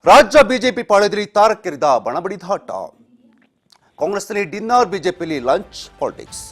ರಾಜ್ಯ ಬಿಜೆಪಿ ಪಾಳೆಯದಲ್ಲಿ ತಾರಕ್ಕೆರಿದ ಬಣಬಡಿದಾಟ. ಕಾಂಗ್ರೆಸ್ನಲ್ಲಿ ಡಿನ್ನರ್, ಬಿಜೆಪಿಯಲ್ಲಿ ಲಂಚ್ ಪಾಲಿಟಿಕ್ಸ್.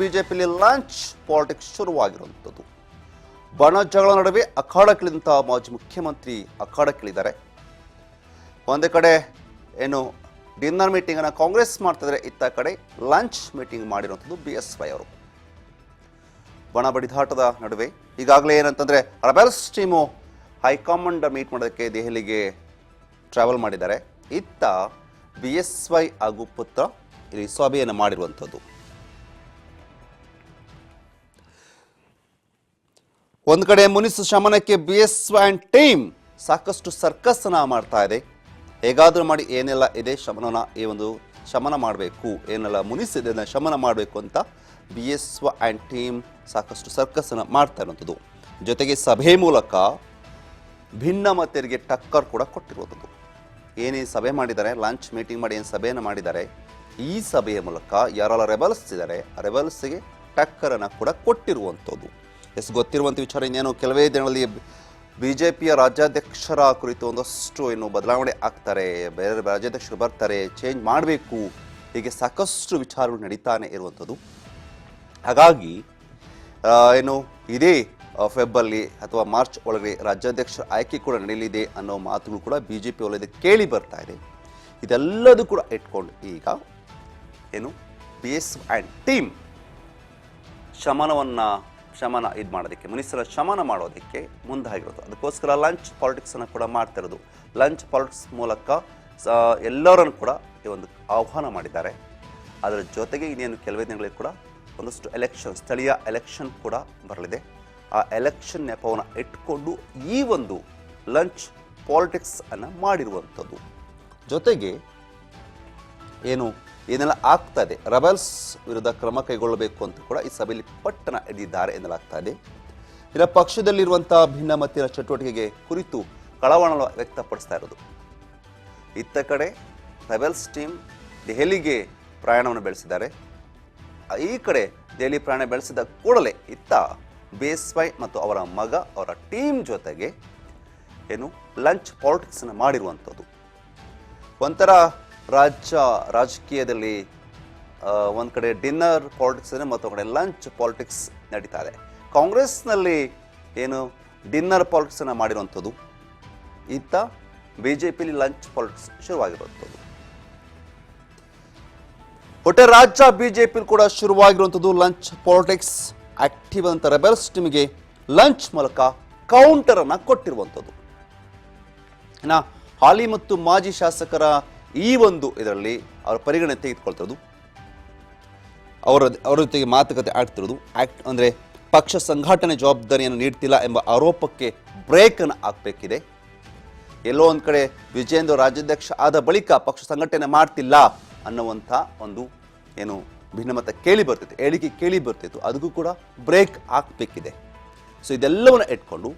ಬಿಜೆಪಿಯಲ್ಲಿ ಲಂಚ್ ಪಾಲಿಟಿಕ್ಸ್ ಶುರುವಾಗಿರುವಂಥದ್ದು. ಬಣ ಜಗಳ ನಡುವೆ ಅಖಾಡಕ್ಕಿಳಿದಂತಹ ಮಾಜಿ ಮುಖ್ಯಮಂತ್ರಿ ಅಖಾಡಕ್ಕಿಳಿದ್ದಾರೆ. ಒಂದೇ ಕಡೆ ಏನು ಡಿನ್ನರ್ ಮೀಟಿಂಗ್ ಅನ್ನ ಕಾಂಗ್ರೆಸ್ ಮಾಡ್ತಿದ್ರೆ, ಇತ್ತ ಕಡೆ ಲಂಚ್ ಮೀಟಿಂಗ್ ಮಾಡಿರುವಂಥದ್ದು BSY ಅವರು. ಬಣ ಬಡಿದಾಟದ ನಡುವೆ ಈಗಾಗಲೇ ಏನಂತಂದ್ರೆ ರೆಬೆಲ್ಸ್ ಟೀಮು ಹೈಕಮಾಂಡ್ ಮೀಟ್ ಮಾಡೋದಕ್ಕೆ ದೆಹಲಿಗೆ ಟ್ರಾವೆಲ್ ಮಾಡಿದ್ದಾರೆ. ಇತ್ತ BSY ಹಾಗೂ ಪುತ್ರ ಇಲ್ಲಿ ಸಭೆಯನ್ನು ಮಾಡಿರುವಂಥದ್ದು. ಒಂದು ಕಡೆ ಮುನಿಸು ಶಮನಕ್ಕೆ BSY ಅಂಡ್ ಟೀಮ್ ಸಾಕಷ್ಟು ಸರ್ಕಸ್ ಅನ್ನ ಮಾಡ್ತಾ ಇದೆ. ಹೇಗಾದ್ರೂ ಮಾಡಿ ಏನೆಲ್ಲ ಇದೆ ಈ ಒಂದು ಶಮನ ಮಾಡಬೇಕು, ಏನೆಲ್ಲ ಮುನಿಸಿದೆ ಶಮನ ಮಾಡಬೇಕು ಅಂತ BSY ಅಂಡ್ ಟೀಮ್ ಸಾಕಷ್ಟು ಸರ್ಕಸ್ ಅನ್ನ ಮಾಡ್ತಾ ಇರುವಂಥದ್ದು. ಜೊತೆಗೆ ಸಭೆ ಮೂಲಕ ಭಿನ್ನಮತರಿಗೆ ಟಕ್ಕರ್ ಕೂಡ ಕೊಟ್ಟಿರುವಂಥದ್ದು. ಏನೇನು ಸಭೆ ಮಾಡಿದ್ದಾರೆ, ಲಂಚ್ ಮೀಟಿಂಗ್ ಮಾಡಿ ಏನು ಸಭೆಯನ್ನು ಮಾಡಿದ್ದಾರೆ, ಈ ಸಭೆಯ ಮೂಲಕ ಯಾರೆಲ್ಲ ರೆಬಲ್ಸ್ ಇದ್ದಾರೆ ಆ ರೆಬಲ್ಸ್ಗೆ ಟಕ್ಕರನ್ನು ಕೂಡ ಕೊಟ್ಟಿರುವಂಥದ್ದು. ಗೊತ್ತಿರುವಂಥ ವಿಚಾರ ಇನ್ನೇನು ಕೆಲವೇ ದಿನಗಳಲ್ಲಿ ಬಿಜೆಪಿಯ ರಾಜ್ಯಾಧ್ಯಕ್ಷರ ಕುರಿತು ಒಂದಷ್ಟು ಏನು ಬದಲಾವಣೆ ಆಗ್ತಾರೆ, ಬೇರೆ ರಾಜ್ಯಾಧ್ಯಕ್ಷರು ಬರ್ತಾರೆ, ಚೇಂಜ್ ಮಾಡಬೇಕು, ಹೀಗೆ ಸಾಕಷ್ಟು ವಿಚಾರಗಳು ನಡೀತಾನೆ ಇರುವಂಥದ್ದು. ಹಾಗಾಗಿ ಏನು ಇದೇ ಫೆಬ್ರಲ್ಲಿ ಅಥವಾ ಮಾರ್ಚ್ ಒಳಗೆ ರಾಜ್ಯಾಧ್ಯಕ್ಷರ ಆಯ್ಕೆ ಕೂಡ ನಡೆಯಲಿದೆ ಅನ್ನೋ ಮಾತುಗಳು ಕೂಡ ಬಿಜೆಪಿ ವಲಯದ ಕೇಳಿ ಬರ್ತಾ ಇದೆ. ಇದೆಲ್ಲದೂ ಕೂಡ ಇಟ್ಕೊಂಡು ಈಗ ಏನು BSY ಅಂಡ್ ಟೀಮ್ ಶಮನ ಇದು ಮಾಡೋದಕ್ಕೆ, ಮುನಿಸರ ಶಮನ ಮಾಡೋದಕ್ಕೆ ಮುಂದಾಗಿರೋದು. ಅದಕ್ಕೋಸ್ಕರ ಲಂಚ್ ಪಾಲಿಟಿಕ್ಸನ್ನು ಕೂಡ ಮಾಡ್ತಾ ಇರೋದು. ಲಂಚ್ ಪಾಲಿಟಿಕ್ಸ್ ಮೂಲಕ ಎಲ್ಲರನ್ನು ಕೂಡ ಈ ಒಂದು ಆಹ್ವಾನ ಮಾಡಿದ್ದಾರೆ. ಅದರ ಜೊತೆಗೆ ಇನ್ನೇನು ಕೆಲವೇ ದಿನಗಳಲ್ಲಿ ಕೂಡ ಒಂದಷ್ಟು ಎಲೆಕ್ಷನ್, ಸ್ಥಳೀಯ ಎಲೆಕ್ಷನ್ ಕೂಡ ಬರಲಿದೆ. ಆ ಎಲೆಕ್ಷನ್ ನೆಪವನ್ನು ಇಟ್ಕೊಂಡು ಈ ಒಂದು ಲಂಚ್ ಪಾಲಿಟಿಕ್ಸ್ ಅನ್ನು ಮಾಡಿರುವಂಥದ್ದು. ಜೊತೆಗೆ ಏನೆಲ್ಲ ಆಗ್ತಾ ಇದೆ, ರೆಬೆಲ್ಸ್ ವಿರುದ್ಧ ಕ್ರಮ ಕೈಗೊಳ್ಳಬೇಕು ಅಂತ ಕೂಡ ಈ ಸಭೆಯಲ್ಲಿ ಪಟ್ಟಣ ಎದ್ದಿದ್ದಾರೆ ಎನ್ನಲಾಗ್ತಾ ಇದೆ. ಇನ್ನು ಪಕ್ಷದಲ್ಲಿರುವಂತಹ ಭಿನ್ನಮತೀಯ ಚಟುವಟಿಕೆಗೆ ಕುರಿತು ಕಳವಳ ವ್ಯಕ್ತಪಡಿಸ್ತಾ ಇರೋದು. ಇತ್ತ ಕಡೆ ರೆಬೆಲ್ಸ್ ಟೀಮ್ ದೆಹಲಿಗೆ ಪ್ರಯಾಣವನ್ನು ಬೆಳೆಸಿದ್ದಾರೆ. ಈ ಕಡೆ ದೆಹಲಿ ಪ್ರಯಾಣ ಬೆಳೆಸಿದ ಕೂಡಲೇ ಇತ್ತ BSY ಮತ್ತು ಅವರ ಮಗ, ಅವರ ಟೀಮ್ ಜೊತೆಗೆ ಲಂಚ್ ಪಾಲಿಟಿಕ್ಸ್ ಅನ್ನು ಮಾಡಿರುವಂಥದ್ದು. ಒಂಥರ ರಾಜಕೀಯದಲ್ಲಿ ಒಂದು ಕಡೆ ಡಿನ್ನರ್ ಪಾಲಿಟಿಕ್ಸ್ ಇದೆ, ಮತ್ತೊಂದು ಕಡೆ ಲಂಚ್ ಪಾಲಿಟಿಕ್ಸ್ ನಡೀತಾ ಇದೆ. ಕಾಂಗ್ರೆಸ್ನಲ್ಲಿ ಡಿನ್ನರ್ ಪಾಲಿಟಿಕ್ಸ್ ಅನ್ನು ಮಾಡಿರುವಂಥದ್ದು, ಇತ್ತ ಬಿಜೆಪಿಲಿ ಲಂಚ್ ಪಾಲಿಟಿಕ್ಸ್ ಶುರುವಾಗಿರುವಂಥದ್ದು. ಒಟ್ಟೆ ರಾಜ್ಯ ಬಿಜೆಪಿ ಕೂಡ ಶುರುವಾಗಿರುವಂಥದ್ದು ಲಂಚ್ ಪಾಲಿಟಿಕ್ಸ್. ಆಕ್ಟಿವ್ ಅಂತ ರೆಬೆಲ್ಸ್ ಟೀಮ್ಗೆ ಲಂಚ್ ಮೂಲಕ ಕೌಂಟರ್ ಅನ್ನ ಕೊಟ್ಟಿರುವಂಥದ್ದು. ಹಾಲಿ ಮತ್ತು ಮಾಜಿ ಶಾಸಕರ ಈ ಒಂದು ಇದರಲ್ಲಿ ಅವರ ಪರಿಗಣನೆ ತೆಗೆದುಕೊಳ್ತಿರೋದು, ಅವರ ಜೊತೆಗೆ ಮಾತುಕತೆ ಆಡ್ತಿರೋದು. ಅಂದರೆ ಪಕ್ಷ ಸಂಘಟನೆ ಜವಾಬ್ದಾರಿಯನ್ನು ನೀಡ್ತಿಲ್ಲ ಎಂಬ ಆರೋಪಕ್ಕೆ ಬ್ರೇಕ್ ಅನ್ನು ಹಾಕಬೇಕಿದೆ. ಎಲ್ಲೋ ಒಂದು ಕಡೆ ವಿಜಯೇಂದ್ರ ರಾಜ್ಯಾಧ್ಯಕ್ಷ ಆದ ಬಳಿಕ ಪಕ್ಷ ಸಂಘಟನೆ ಮಾಡ್ತಿಲ್ಲ ಅನ್ನುವಂಥ ಒಂದು ಭಿನ್ನಮತ ಕೇಳಿ ಬರ್ತಿತ್ತು, ಹೇಳಿಕೆ ಕೇಳಿ ಬರ್ತಿತ್ತು. ಅದಕ್ಕೂ ಕೂಡ ಬ್ರೇಕ್ ಹಾಕಬೇಕಿದೆ. ಸೊ ಇದೆಲ್ಲವನ್ನು ಇಟ್ಕೊಂಡು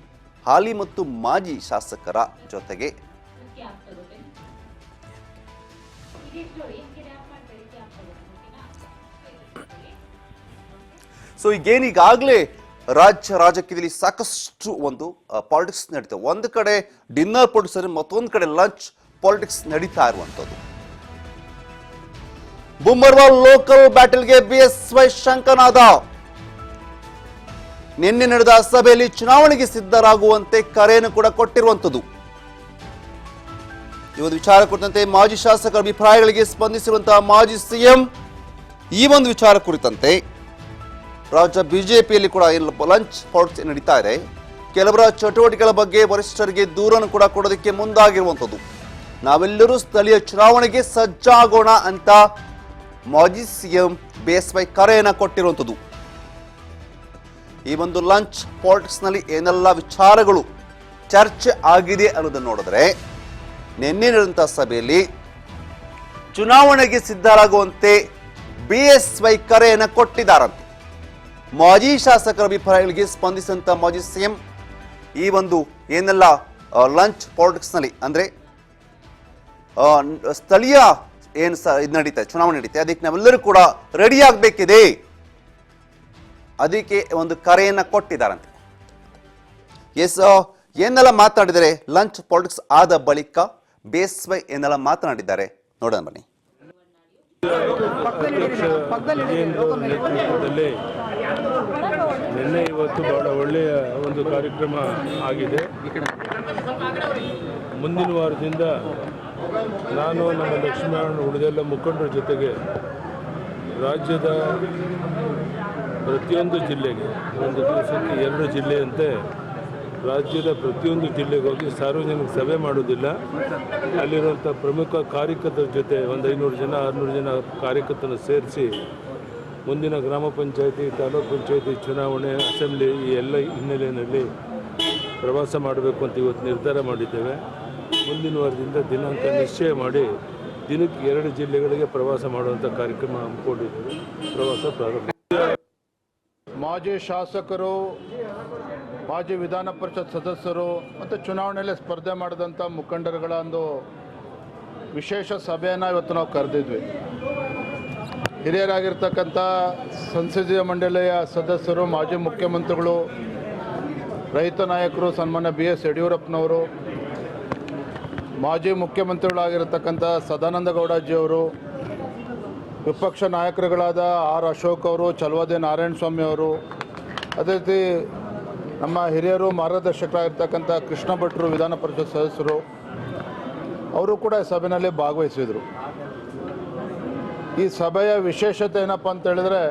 ಹಾಲಿ ಮತ್ತು ಮಾಜಿ ಶಾಸಕರ ಜೊತೆಗೆ ಸೊ ಈಗೇನೀಗಾಗಲೇ ರಾಜಕೀಯದಲ್ಲಿ ಸಾಕಷ್ಟು ಒಂದು ಪಾಲಿಟಿಕ್ಸ್ ನಡೀತವೆ. ಒಂದು ಕಡೆ ಡಿನ್ನರ್ ಪಾಲಿಟಿಕ್ಸ್, ಮತ್ತೊಂದು ಕಡೆ ಲಂಚ್ ಪಾಲಿಟಿಕ್ಸ್ ನಡೀತಾ ಇರುವಂಥದ್ದು. ಬುಮ್ಮರ್ವಾಲ್ ಲೋಕಲ್ ಬ್ಯಾಟಲ್ಗೆ BSY ಶಂಕನಾದ. ನಿನ್ನೆ ನಡೆದ ಸಭೆಯಲ್ಲಿ ಚುನಾವಣೆಗೆ ಸಿದ್ಧರಾಗುವಂತೆ ಕರೆಯನ್ನು ಕೂಡ ಕೊಟ್ಟಿರುವಂಥದ್ದು. ಈ ಒಂದು ವಿಚಾರ ಕುರಿತಂತೆ ಮಾಜಿ ಶಾಸಕರ ಅಭಿಪ್ರಾಯಗಳಿಗೆ ಸ್ಪಂದಿಸಿರುವಂತಹ ಮಾಜಿ ಸಿಎಂ ಈ ಒಂದು ವಿಚಾರ ಕುರಿತಂತೆ ರಾಜ್ಯ ಬಿಜೆಪಿಯಲ್ಲಿ ಕೂಡ ಲಂಚ್ ಪಾಲಿಟಿಕ್ಸ್ ನಡೀತಾ ಇದೆ. ಕೆಲವರ ಚಟುವಟಿಕೆಗಳ ಬಗ್ಗೆ ವರಿಷ್ಠರಿಗೆ ದೂರನ್ನು ಕೂಡ ಕೊಡೋದಕ್ಕೆ ಮುಂದಾಗಿರುವಂಥದ್ದು. ನಾವೆಲ್ಲರೂ ಸ್ಥಳೀಯ ಚುನಾವಣೆಗೆ ಸಜ್ಜಾಗೋಣ ಅಂತ ಮಾಜಿ ಸಿಎಂ ಬಿಎಸ್ವೈ ಕರೆಯನ್ನು ಕೊಟ್ಟಿರುವಂಥದ್ದು. ಈ ಒಂದು ಲಂಚ್ ಪಾಲಿಟಿಕ್ಸ್ ನಲ್ಲಿ ಏನೆಲ್ಲ ವಿಚಾರಗಳು ಚರ್ಚೆ ಆಗಿದೆ ಅನ್ನೋದನ್ನು ನೋಡಿದ್ರೆ, ನಿನ್ನೆ ನಡೆದಂತಹ ಸಭೆಯಲ್ಲಿ ಚುನಾವಣೆಗೆ ಸಿದ್ಧರಾಗುವಂತೆ ಬಿಎಸ್ವೈ ಕರೆಯನ್ನು ಕೊಟ್ಟಿದ್ದಾರಂತೆ. ಮಾಜಿ ಶಾಸಕರ ಅಭಿಪ್ರಾಯಗಳಿಗೆ ಸ್ಪಂದಿಸಿದಂತ ಮಾಜಿ ಸಿಎಂ ಈ ಒಂದು ಏನೆಲ್ಲ ಲಂಚ್ ಪಾಲಿಟಿಕ್ಸ್ ನಲ್ಲಿ ಅಂದ್ರೆ ಸ್ಥಳೀಯ ಏನು ಇದು ನಡೀತಾ ಚುನಾವಣೆ ನಡೀತೆ, ಅದಕ್ಕೆ ನಾವೆಲ್ಲರೂ ಕೂಡ ರೆಡಿ ಆಗಬೇಕಿದೆ, ಅದಕ್ಕೆ ಒಂದು ಕರೆಯನ್ನ ಕೊಟ್ಟಿದ್ದಾರಂತೆ. ಎಸ್, ಏನೆಲ್ಲ ಮಾತಾಡಿದರೆ ಲಂಚ್ ಪಾಲಿಟಿಕ್ಸ್ ಆದ ಬಳಿಕ ಬಿಎಸ್ವೈ ಏನೆಲ್ಲ ಮಾತನಾಡಿದ್ದಾರೆ ನೋಡೋಣ ಬನ್ನಿ. ನೇತೃತ್ವದಲ್ಲಿ ನಿನ್ನೆ ಇವತ್ತು ಬಹಳ ಒಳ್ಳೆಯ ಒಂದು ಕಾರ್ಯಕ್ರಮ ಆಗಿದೆ. ಮುಂದಿನ ವಾರದಿಂದ ನಾನು ನಮ್ಮ ಲಕ್ಷ್ಮೀನಾರಾಯಣ ಉಳಿದೆಲ್ಲ ಮುಖಂಡರ ಜೊತೆಗೆ ರಾಜ್ಯದ ಪ್ರತಿಯೊಂದು ಜಿಲ್ಲೆಗೆ, ಒಂದು ದಿವಸಕ್ಕೆ 2 ಜಿಲ್ಲೆಯಂತೆ ರಾಜ್ಯದ ಪ್ರತಿಯೊಂದು ಜಿಲ್ಲೆಗೆ ಹೋಗಿ ಸಾರ್ವಜನಿಕ ಸಭೆ ಮಾಡೋದಿಲ್ಲ. ಅಲ್ಲಿರುವಂಥ ಪ್ರಮುಖ ಕಾರ್ಯಕರ್ತರ ಜೊತೆ ಒಂದು 500 ಜನ 600 ಜನ ಕಾರ್ಯಕರ್ತರನ್ನು ಸೇರಿಸಿ ಮುಂದಿನ ಗ್ರಾಮ ಪಂಚಾಯತಿ, ತಾಲೂಕು ಪಂಚಾಯತಿ ಚುನಾವಣೆ, ಅಸೆಂಬ್ಲಿ ಈ ಎಲ್ಲ ಹಿನ್ನೆಲೆಯಲ್ಲಿ ಪ್ರವಾಸ ಮಾಡಬೇಕು ಅಂತ ಇವತ್ತು ನಿರ್ಧಾರ ಮಾಡಿದ್ದೇವೆ. ಮುಂದಿನ ವಾರದಿಂದ ದಿನಾಂಕ ನಿಶ್ಚಯ ಮಾಡಿ ದಿನಕ್ಕೆ 2 ಜಿಲ್ಲೆಗಳಿಗೆ ಪ್ರವಾಸ ಮಾಡುವಂಥ ಕಾರ್ಯಕ್ರಮ ಹಮ್ಮಿಕೊಂಡಿದ್ದೀವಿ. ಪ್ರವಾಸ ಪ್ರಾರಂಭ. ಮಾಜಿ ಶಾಸಕರು, ಮಾಜಿ ವಿಧಾನ ಪರಿಷತ್ ಸದಸ್ಯರು ಮತ್ತು ಚುನಾವಣೆಯಲ್ಲಿ ಸ್ಪರ್ಧೆ ಮಾಡಿದಂಥ ಮುಖಂಡರುಗಳ ಒಂದು ವಿಶೇಷ ಸಭೆಯನ್ನು ಇವತ್ತು ನಾವು ಕರೆದಿದ್ವಿ. ಹಿರಿಯರಾಗಿರ್ತಕ್ಕಂಥ ಸಂಸದೀಯ ಮಂಡಳಿಯ ಸದಸ್ಯರು, ಮಾಜಿ ಮುಖ್ಯಮಂತ್ರಿಗಳು, ರೈತ ನಾಯಕರು ಸನ್ಮಾನ್ಯ BS ಯಡಿಯೂರಪ್ಪನವರು, ಮಾಜಿ ಮುಖ್ಯಮಂತ್ರಿಗಳಾಗಿರ್ತಕ್ಕಂಥ ಸದಾನಂದ ಗೌಡಜಿಯವರು, ವಿಪಕ್ಷ ನಾಯಕರುಗಳಾದ ಆರ್ ಅಶೋಕ್ ಅವರು, ಚಲವಾದಿ ನಾರಾಯಣಸ್ವಾಮಿ ಅವರು, ಅದೇ ರೀತಿ ನಮ್ಮ ಹಿರಿಯರು ಮಾರ್ಗದರ್ಶಕರಾಗಿರ್ತಕ್ಕಂಥ ಕೃಷ್ಣ ಭಟ್ರು ವಿಧಾನ ಪರಿಷತ್ ಸದಸ್ಯರು, ಅವರು ಕೂಡ ಈ ಸಭೆಯಲ್ಲಿ ಭಾಗವಹಿಸಿದರು. ಈ ಸಭೆಯ ವಿಶೇಷತೆ ಏನಪ್ಪ ಅಂತ ಹೇಳಿದ್ರೆ,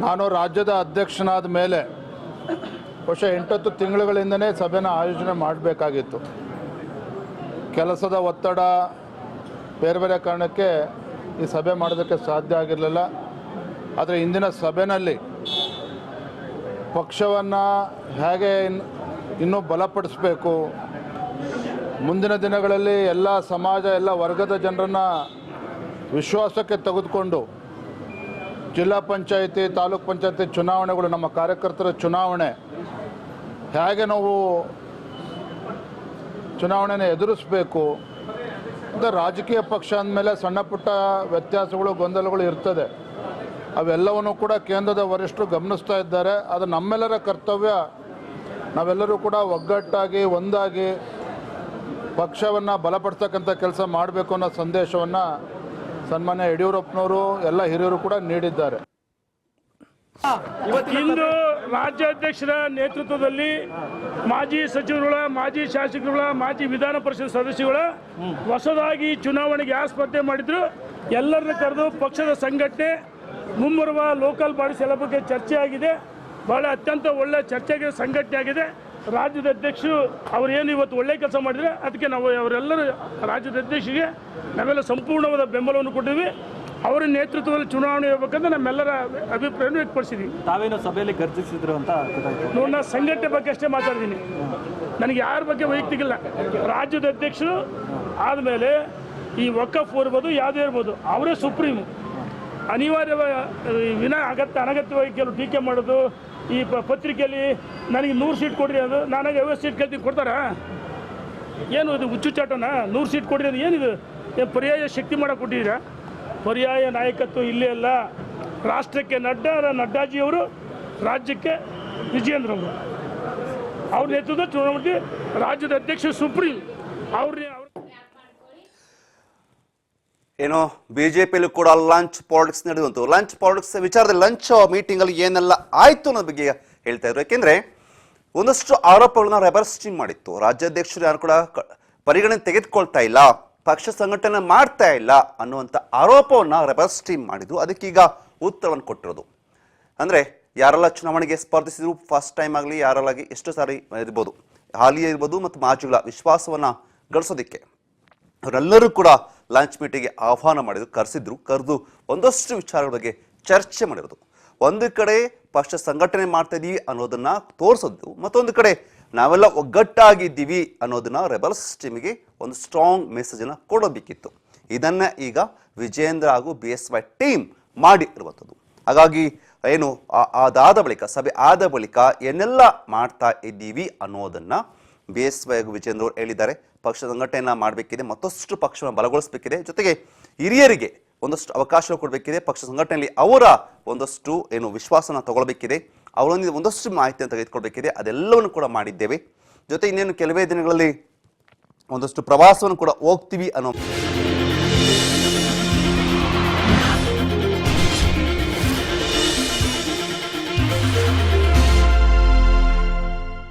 ನಾನು ರಾಜ್ಯದ ಅಧ್ಯಕ್ಷನಾದ ಮೇಲೆ ಬಹುಶಃ 8 ತಿಂಗಳುಗಳಿಂದನೇ ಸಭೆನ ಆಯೋಜನೆ ಮಾಡಬೇಕಾಗಿತ್ತು. ಕೆಲಸದ ಒತ್ತಡ, ಬೇರೆ ಬೇರೆ ಕಾರಣಕ್ಕೆ ಈ ಸಭೆ ಮಾಡೋದಕ್ಕೆ ಸಾಧ್ಯ ಆಗಿರಲಿಲ್ಲ. ಆದರೆ ಇಂದಿನ ಸಭೆಯಲ್ಲಿ ಪಕ್ಷವನ್ನು ಹೇಗೆ ಇನ್ನೂ ಬಲಪಡಿಸಬೇಕು, ಮುಂದಿನ ದಿನಗಳಲ್ಲಿ ಎಲ್ಲ ಸಮಾಜ, ಎಲ್ಲ ವರ್ಗದ ಜನರನ್ನು ವಿಶ್ವಾಸಕ್ಕೆ ತೆಗೆದುಕೊಂಡು ಜಿಲ್ಲಾ ಪಂಚಾಯಿತಿ, ತಾಲೂಕು ಪಂಚಾಯಿತಿ ಚುನಾವಣೆಗಳು, ನಮ್ಮ ಕಾರ್ಯಕರ್ತರ ಚುನಾವಣೆ ಹೇಗೆ ನಾವು ಚುನಾವಣೆನ ಎದುರಿಸಬೇಕು ಅಂತ. ರಾಜಕೀಯ ಪಕ್ಷ ಅಂದಮೇಲೆ ಸಣ್ಣ ಪುಟ್ಟ ವ್ಯತ್ಯಾಸಗಳು, ಗೊಂದಲಗಳು ಇರ್ತದೆ. ಅವೆಲ್ಲವನ್ನೂ ಕೂಡ ಕೇಂದ್ರದ ವರಿಷ್ಠರು ಗಮನಿಸ್ತಾ ಇದ್ದಾರೆ. ಅದು ನಮ್ಮೆಲ್ಲರ ಕರ್ತವ್ಯ. ನಾವೆಲ್ಲರೂ ಕೂಡ ಒಗ್ಗಟ್ಟಾಗಿ, ಒಂದಾಗಿ ಪಕ್ಷವನ್ನು ಬಲಪಡಿಸ್ತಕ್ಕಂಥ ಕೆಲಸ ಮಾಡಬೇಕು ಅನ್ನೋ ಸಂದೇಶವನ್ನು ಸನ್ಮಾನ್ಯ ಯಡಿಯೂರಪ್ಪನವರು, ಎಲ್ಲ ಹಿರಿಯರು ಕೂಡ ನೀಡಿದ್ದಾರೆ. ಇಂದು ರಾಜ್ಯಾಧ್ಯಕ್ಷರ ನೇತೃತ್ವದಲ್ಲಿ ಮಾಜಿ ಸಚಿವರುಗಳ, ಮಾಜಿ ಶಾಸಕರುಗಳ, ಮಾಜಿ ವಿಧಾನ ಪರಿಷತ್ ಸದಸ್ಯರುಗಳ ಹೊಸದಾಗಿ ಚುನಾವಣೆಗೆ ಯಾರು ಸ್ಪರ್ಧೆ ಮಾಡಿದ್ರು ಎಲ್ಲರನ್ನ ಕರೆದು ಪಕ್ಷದ ಸಂಘಟನೆ, ಮುಂಬರುವ ಲೋಕಲ್ ಬಾಡೀಸ್ ಎಲ್ಲ ಬಗ್ಗೆ ಚರ್ಚೆ ಆಗಿದೆ. ಬಹಳ ಅತ್ಯಂತ ಒಳ್ಳೆ ಚರ್ಚೆಗೆ ಸಂಘಟನೆ ಆಗಿದೆ. ರಾಜ್ಯದ ಅಧ್ಯಕ್ಷರು ಅವರು ಏನು ಇವತ್ತು ಒಳ್ಳೆ ಕೆಲಸ ಮಾಡಿದರೆ ಅದಕ್ಕೆ ನಾವು ಅವರೆಲ್ಲರೂ ರಾಜ್ಯದ ಅಧ್ಯಕ್ಷರಿಗೆ ನಾವೆಲ್ಲ ಸಂಪೂರ್ಣವಾದ ಬೆಂಬಲವನ್ನು ಕೊಟ್ಟಿದ್ವಿ. ಅವರ ನೇತೃತ್ವದಲ್ಲಿ ಚುನಾವಣೆ ಹೋಗ್ಬೇಕಂತ ನಮ್ಮೆಲ್ಲರ ಅಭಿಪ್ರಾಯವನ್ನು ವ್ಯಕ್ತಪಡಿಸಿದ್ವಿ. ತಾವೇನೋ ಸಭೆಯಲ್ಲಿ ಗರ್ಜಿಸಿದ್ರು ಅಂತ ನೋಡಿ, ನಾನು ಸಂಘಟನೆ ಬಗ್ಗೆ ಅಷ್ಟೇ ಮಾತಾಡಿದ್ದೀನಿ. ನನಗೆ ಯಾರ ಬಗ್ಗೆ ವೈಯಕ್ತಿಕ ಇಲ್ಲ. ರಾಜ್ಯದ ಅಧ್ಯಕ್ಷರು ಆದಮೇಲೆ ಈ ವಕಫ್ ಇರ್ಬೋದು, ಯಾವುದೇ ಇರ್ಬೋದು, ಅವರೇ ಸುಪ್ರೀಂ. ಅನಿವಾರ್ಯ ಅನಗತ್ಯವಾಗಿ ಕೆಲವು ಟೀಕೆ ಮಾಡೋದು, ಈ ಪತ್ರಿಕೆಯಲ್ಲಿ ನನಗೆ 100 ಸೀಟ್ ಕೊಡ್ರಿ, ಅದು ನನಗೆ 50 ಸೀಟ್ ಕೇಳ್ತೀನಿ, ಕೊಡ್ತಾರಾ? ಏನು ಇದು ಹುಚ್ಚುಚಾಟನ? 100 ಸೀಟ್ ಕೊಡ್ರಿ, ಅದು ಏನಿದು? ಏನು ಪರ್ಯಾಯ ಶಕ್ತಿ ಮಾಡೋಕೆ ಕೊಟ್ಟಿದ್ದೀರಾ? ಪರ್ಯಾಯ ನಾಯಕತ್ವ ಇಲ್ಲೇ ಅಲ್ಲ. ರಾಷ್ಟ್ರಕ್ಕೆ ನಡ್ಡಾಜಿಯವರು, ರಾಜ್ಯಕ್ಕೆ ವಿಜಯೇಂದ್ರ ಅವರು, ಅವ್ರ ನೇತೃತ್ವ ಚುನಾವಣೆ ರಾಜ್ಯದ ಅಧ್ಯಕ್ಷ ಸುಪ್ರೀಂ ಅವ್ರನ್ನೇ. ಏನೋ ಬಿಜೆಪಿಯಲ್ಲೂ ಕೂಡ ಲಂಚ್ ಪಾಲಿಟಿಕ್ಸ್ ನಡೆಯುವಂತು. ಲಂಚ್ ಪಾಲಿಟಿಕ್ಸ್ ವಿಚಾರದಲ್ಲಿ ಲಂಚ್ ಮೀಟಿಂಗ್ ಅಲ್ಲಿ ಏನೆಲ್ಲ ಆಯ್ತು ಅನ್ನೋ ಬಗ್ಗೆ ಹೇಳ್ತಾ ಇದ್ರು. ಯಾಕೆಂದ್ರೆ ಒಂದಷ್ಟು ಆರೋಪಗಳನ್ನ ರೆಬರ್ ಸ್ಟೀಮ್ ಮಾಡಿತ್ತು. ರಾಜ್ಯಾಧ್ಯಕ್ಷರು ಯಾರು ಕೂಡ ಪರಿಗಣನೆ ತೆಗೆದುಕೊಳ್ತಾ ಇಲ್ಲ, ಪಕ್ಷ ಸಂಘಟನೆ ಮಾಡ್ತಾ ಇಲ್ಲ ಅನ್ನುವಂಥ ಆರೋಪವನ್ನ ರೆಬರ್ ಸ್ಟೀಮ್ ಮಾಡಿದ್ರು. ಅದಕ್ಕೀಗ ಉತ್ತರವನ್ನು ಕೊಟ್ಟಿರೋದು. ಅಂದ್ರೆ ಯಾರೆಲ್ಲ ಚುನಾವಣೆಗೆ ಸ್ಪರ್ಧಿಸಿದ್ರು, ಫಸ್ಟ್ ಟೈಮ್ ಆಗಲಿ ಯಾರೆಲ್ಲಾಗಿ ಎಷ್ಟು ಸಾರಿ ಇರ್ಬೋದು, ಹಾಲಿ ಇರ್ಬೋದು ಮತ್ತು ಮಾಜುಗಳ ವಿಶ್ವಾಸವನ್ನ ಗಳಿಸೋದಿಕ್ಕೆ ಅವರೆಲ್ಲರೂ ಕೂಡ ಲಂಚ್ ಮೀಟಿಂಗ್ಗೆ ಆಹ್ವಾನ ಮಾಡಿದ್ರು, ಕರೆದು ಒಂದಷ್ಟು ವಿಚಾರಗಳ ಬಗ್ಗೆ ಚರ್ಚೆ ಮಾಡಿರೋದು. ಒಂದು ಕಡೆ ಪಕ್ಷ ಸಂಘಟನೆ ಮಾಡ್ತಾ ಇದೀವಿ ಅನ್ನೋದನ್ನ ತೋರಿಸೋದು, ಮತ್ತೊಂದು ಕಡೆ ನಾವೆಲ್ಲ ಒಗ್ಗಟ್ಟಾಗಿದ್ದೀವಿ ಅನ್ನೋದನ್ನ ರೆಬಲ್ಸ್ ಟೀಮಿಗೆ ಒಂದು ಸ್ಟ್ರಾಂಗ್ ಮೆಸೇಜ್ ಅನ್ನ ಕೊಡಬೇಕಿತ್ತು. ಇದನ್ನ ಈಗ ವಿಜೇಂದ್ರ ಹಾಗೂ BSY ಟೀಮ್ ಮಾಡಿ ಇರುವಂಥದ್ದು. ಹಾಗಾಗಿ ಏನು ಅದಾದ ಬಳಿಕ ಸಭೆ ಆದ ಬಳಿಕ ಏನೆಲ್ಲ ಮಾಡ್ತಾ ಇದ್ದೀವಿ ಅನ್ನೋದನ್ನ BSY ಹಾಗೂ ವಿಜೇಂದ್ರ ಅವರು ಹೇಳಿದ್ದಾರೆ. ಪಕ್ಷ ಸಂಘಟನೆಯನ್ನ ಮಾಡಬೇಕಿದೆ, ಮತ್ತಷ್ಟು ಪಕ್ಷವನ್ನು ಬಲಗೊಳಿಸಬೇಕಿದೆ, ಜೊತೆಗೆ ಹಿರಿಯರಿಗೆ ಒಂದಷ್ಟು ಅವಕಾಶ ಕೊಡಬೇಕಿದೆ, ಪಕ್ಷ ಸಂಘಟನೆಯಲ್ಲಿ ಅವರ ಒಂದಷ್ಟು ಏನು ವಿಶ್ವಾಸನ ತಗೊಳ್ಬೇಕಿದೆ, ಅವರೊಂದಿಗೆ ಒಂದಷ್ಟು ಮಾಹಿತಿಯನ್ನು ತೆಗೆದುಕೊಳ್ಬೇಕಿದೆ. ಅದೆಲ್ಲವನ್ನು ಕೂಡ ಮಾಡಿದ್ದೇವೆ. ಜೊತೆ ಇನ್ನೇನು ಕೆಲವೇ ದಿನಗಳಲ್ಲಿ ಒಂದಷ್ಟು ಪ್ರವಾಸವನ್ನು ಕೂಡ ಹೋಗ್ತೀವಿ ಅನ್ನೋ